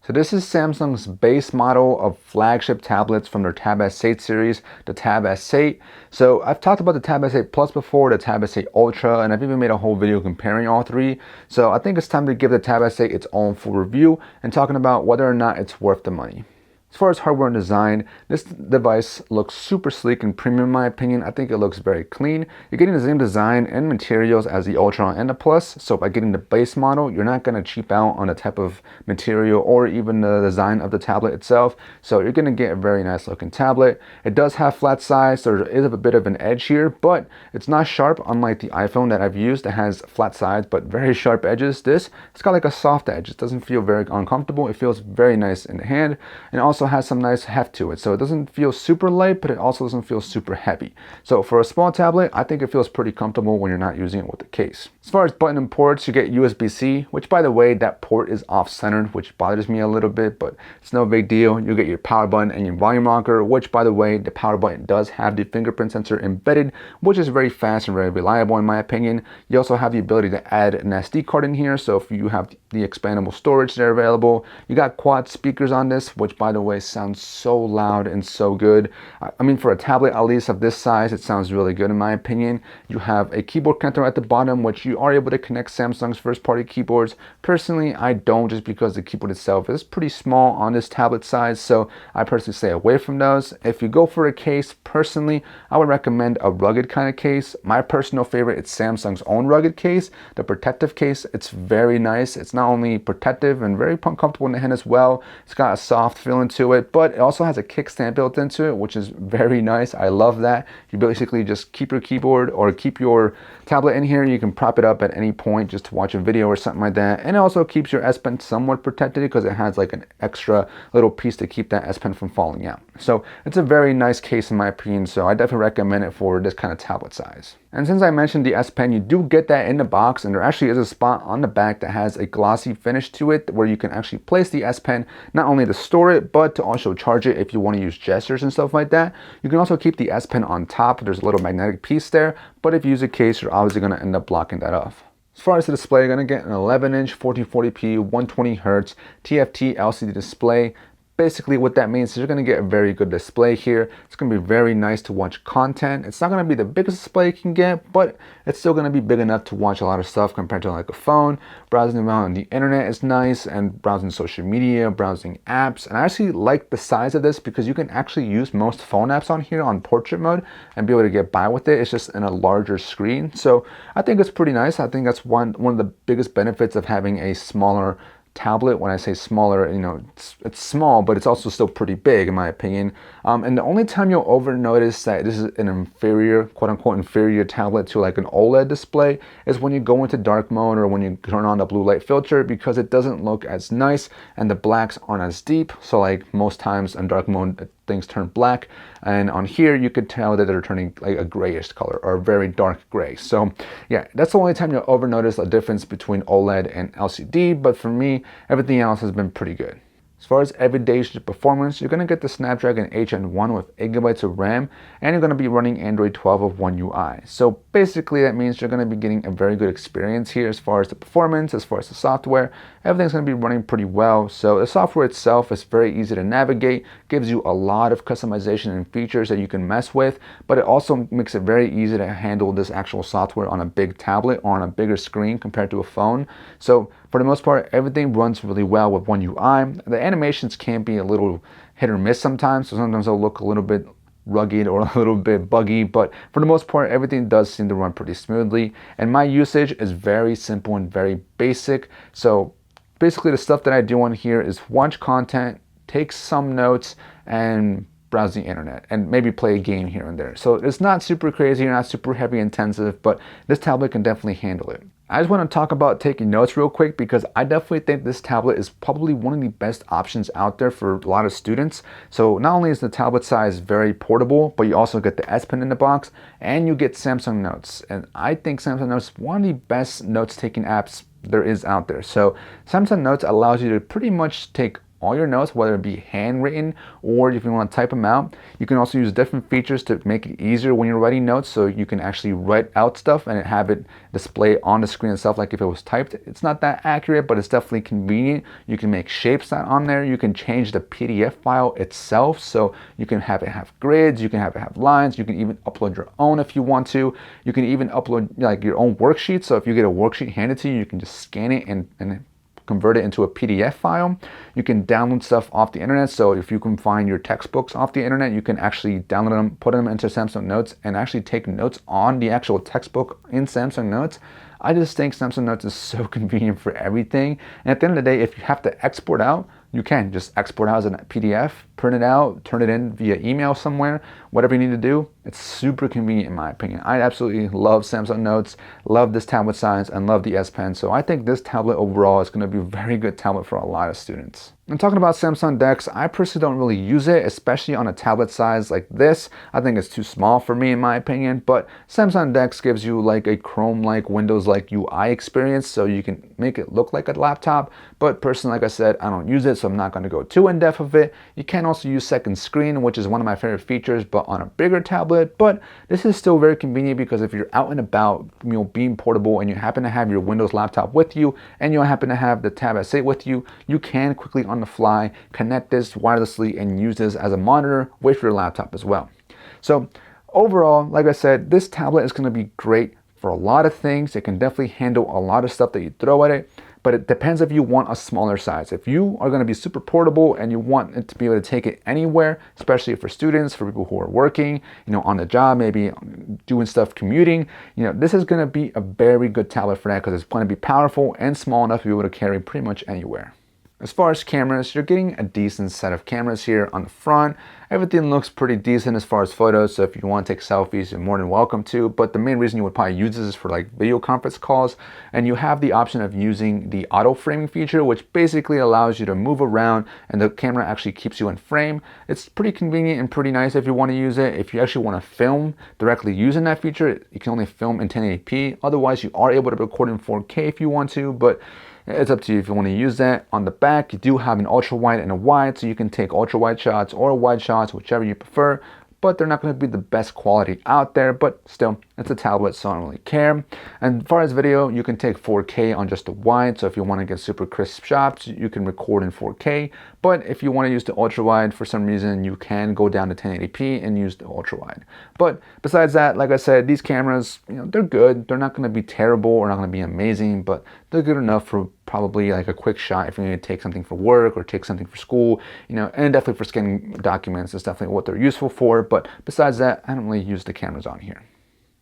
So this is Samsung's base model of flagship tablets from their Tab S8 series, the Tab S8. So I've talked about the Tab S8 Plus before, the Tab S8 Ultra, and I've even made a whole video comparing all three. So I think it's time to give the Tab S8 its own full review and talking about whether or not it's worth the money. As far as hardware and design, this device looks super sleek and premium in my opinion. I think it looks very clean. You're getting the same design and materials as the Ultra and the Plus, so by getting the base model, you're not going to cheap out on the type of material or even the design of the tablet itself. So you're going to get a very nice looking tablet. It does have flat sides, so there is a bit of an edge here, but it's not sharp unlike the iPhone that I've used that has flat sides but very sharp edges. It's got like a soft edge. It doesn't feel very uncomfortable. It feels very nice in the hand, and also has some nice heft to it. So it doesn't feel super light, but it also doesn't feel super heavy. So for a small tablet, I think it feels pretty comfortable when you're not using it with the case. As far as button and ports, you get USB-C, which by the way, that port is off-centered, which bothers me a little bit, but it's no big deal. You get your power button and your volume rocker, which by the way, the power button does have the fingerprint sensor embedded, which is very fast and very reliable in my opinion. You also have the ability to add an SD card in here, so if you have the expandable storage there available. You got quad speakers on this, which by the way sounds so loud and so good. I mean, for a tablet at least of this size, it sounds really good in my opinion. You have a keyboard connector at the bottom, which you are able to connect Samsung's first-party keyboards. Personally, I don't, just because the keyboard itself is pretty small on this tablet size, so I personally stay away from those. If you go for a case, personally, I would recommend a rugged kind of case. My personal favorite is Samsung's own rugged case, the protective case. It's very nice. It's not only protective and very comfortable in the hand as well. It's got a soft feeling to it, but it also has a kickstand built into it, which is very nice. I love that. You basically just keep your keyboard or keep your tablet in here. You can prop it up at any point just to watch a video or something like that. And it also keeps your S Pen somewhat protected because it has like an extra little piece to keep that S Pen from falling out. So it's a very nice case in my opinion. So I definitely recommend it for this kind of tablet size. And since I mentioned the S Pen, you do get that in the box, and there actually is a spot on the back that has a glossy finish to it where you can actually place the S Pen, not only to store it, but to also charge it if you want to use gestures and stuff like that. You can also keep the S Pen on top. There's a little magnetic piece there, but if you use a case, you're obviously going to end up blocking that off. As far as the display, you're going to get an 11-inch 1440p 120Hz TFT LCD display. Basically what that means is you're going to get a very good display here. It's going to be very nice to watch content. It's not going to be the biggest display you can get, but it's still going to be big enough to watch a lot of stuff compared to like a phone. Browsing around on the internet is nice, and browsing social media, browsing apps. And I actually like the size of this because you can actually use most phone apps on here on portrait mode and be able to get by with it. It's just in a larger screen. So I think it's pretty nice. I think that's one of the biggest benefits of having a smaller tablet. When I say smaller, you know, it's small, but it's also still pretty big in my opinion. And the only time you'll over notice that this is an inferior, quote unquote, inferior tablet to like an OLED display is when you go into dark mode or when you turn on the blue light filter, because it doesn't look as nice and the blacks aren't as deep. So like most times in dark mode, things turn black, and on here you could tell that they're turning like a grayish color or a very dark gray. So yeah, that's the only time you'll over notice a difference between OLED and LCD, but for me, everything else has been pretty good. As far as everyday performance, you're going to get the Snapdragon 8 Gen 1 with 8 GB of RAM, and you're going to be running Android 12 of One UI. So basically that means you're going to be getting a very good experience here as far as the performance, as far as the software. Everything's going to be running pretty well. So the software itself is very easy to navigate, gives you a lot of customization and features that you can mess with, but it also makes it very easy to handle this actual software on a big tablet or on a bigger screen compared to a phone. So for the most part, everything runs really well with One UI. The animations can be a little hit or miss sometimes, so sometimes they'll look a little bit rugged or a little bit buggy, but for the most part, everything does seem to run pretty smoothly. And my usage is very simple and very basic. So basically the stuff that I do on here is watch content, take some notes, and browse the internet, and maybe play a game here and there. So it's not super crazy, not super heavy intensive, but this tablet can definitely handle it. I just want to talk about taking notes real quick because I definitely think this tablet is probably one of the best options out there for a lot of students. So not only is the tablet size very portable, but you also get the S Pen in the box and you get Samsung Notes. And I think Samsung Notes is one of the best notes taking apps there is out there. So Samsung Notes allows you to pretty much take all your notes, whether it be handwritten or if you want to type them out. You can also use different features to make it easier when you're writing notes, so you can actually write out stuff and have it display on the screen itself like if it was typed. It's not that accurate, but it's definitely convenient. You can make shapes on there. You can change the PDF file itself, so you can have it have grids, you can have it have lines, you can even upload your own if you want to. You can even upload like your own worksheet, so if you get a worksheet handed to you, you can just scan it and convert it into a PDF file. You can download stuff off the internet, so if you can find your textbooks off the internet, you can actually download them, put them into Samsung Notes, and actually take notes on the actual textbook in Samsung Notes. I just think Samsung Notes is so convenient for everything. And at the end of the day, if you have to export out, you can just export out as a PDF, print it out, turn it in via email somewhere, whatever you need to do. It's super convenient in my opinion. I absolutely love Samsung Notes, love this tablet size, and love the S Pen. So I think this tablet overall is going to be a very good tablet for a lot of students. And talking about Samsung DeX, I personally don't really use it, especially on a tablet size like this. I think it's too small for me in my opinion, but Samsung DeX gives you like a Chrome-like, Windows-like UI experience, so you can make it look like a laptop. But personally, like I said, I don't use it, so I'm not going to go too in depth of it. You can also use second screen, which is one of my favorite features, but on a bigger tablet. But this is still very convenient because if you're out and about, being portable, and you happen to have your Windows laptop with you, and you happen to have the Tab S8 with you, you can quickly on the fly connect this wirelessly and use this as a monitor with your laptop as well. So overall, like I said, this tablet is going to be great for a lot of things. It can definitely handle a lot of stuff that you throw at it, but it depends if you want a smaller size. If you are going to be super portable and you want it to be able to take it anywhere, especially for students, for people who are working, on the job, maybe doing stuff, commuting, this is going to be a very good tablet for that because it's going to be powerful and small enough to be able to carry pretty much anywhere. As far as cameras, you're getting a decent set of cameras here on the front. Everything looks pretty decent as far as photos, so if you want to take selfies, you're more than welcome to, but the main reason you would probably use this is for like video conference calls, and you have the option of using the auto framing feature, which basically allows you to move around and the camera actually keeps you in frame. It's pretty convenient and pretty nice if you want to use it. If you actually want to film directly using that feature, you can only film in 1080p. Otherwise, you are able to record in 4K if you want to, but it's up to you if you want to use that. On the back, you do have an ultra wide and a wide, so you can take ultra wide shots or wide shots, whichever you prefer, but they're not going to be the best quality out there, but still, it's a tablet, so I don't really care. And as far as video, you can take 4K on just the wide, so if you want to get super crisp shots, you can record in 4K, but if you want to use the ultra wide for some reason, you can go down to 1080p and use the ultra wide. But besides that, like I said, these cameras, they're good. They're not going to be terrible or not going to be amazing, but they're good enough for probably like a quick shot if you need to take something for work or take something for school, and definitely for scanning documents is definitely what they're useful for. But besides that, I don't really use the cameras on here.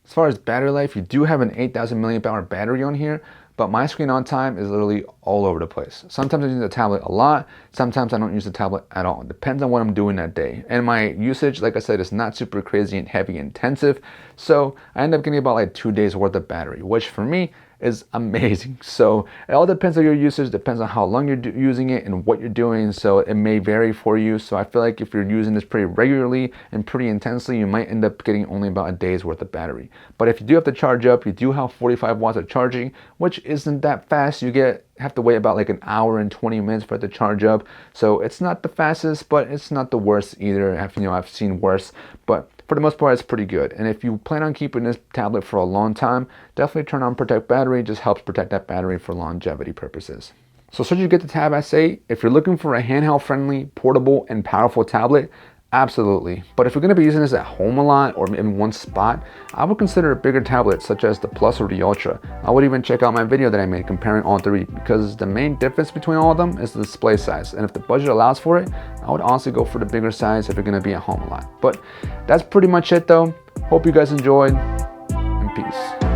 As far as battery life, you do have an 8,000 milliamp hour battery on here, but my screen on time is literally all over the place. Sometimes I use the tablet a lot, sometimes I don't use the tablet at all. It depends on what I'm doing that day. And my usage, like I said, is not super crazy and heavy intensive, so I end up getting about like 2 days worth of battery, which for me is amazing. So it all depends on your usage, depends on how long you're using it and what you're doing, so it may vary for you. So I feel like if you're using this pretty regularly and pretty intensely, you might end up getting only about a day's worth of battery. But if you do have to charge up, you do have 45 watts of charging, which isn't that fast. You have to wait about like an hour and 20 minutes for it to charge up, so it's not the fastest, but it's not the worst either. I've seen worse, but for the most part, it's pretty good. And if you plan on keeping this tablet for a long time, definitely turn on protect battery. It just helps protect that battery for longevity purposes. So should you get the Tab S8? If you're looking for a handheld friendly, portable, and powerful tablet, absolutely. But if you're going to be using this at home a lot or in one spot, I would consider a bigger tablet such as the Plus or the Ultra. I would even check out my video that I made comparing all three, because the main difference between all of them is the display size. And if the budget allows for it, I would honestly go for the bigger size if you're going to be at home a lot. But that's pretty much it though. Hope you guys enjoyed, and peace.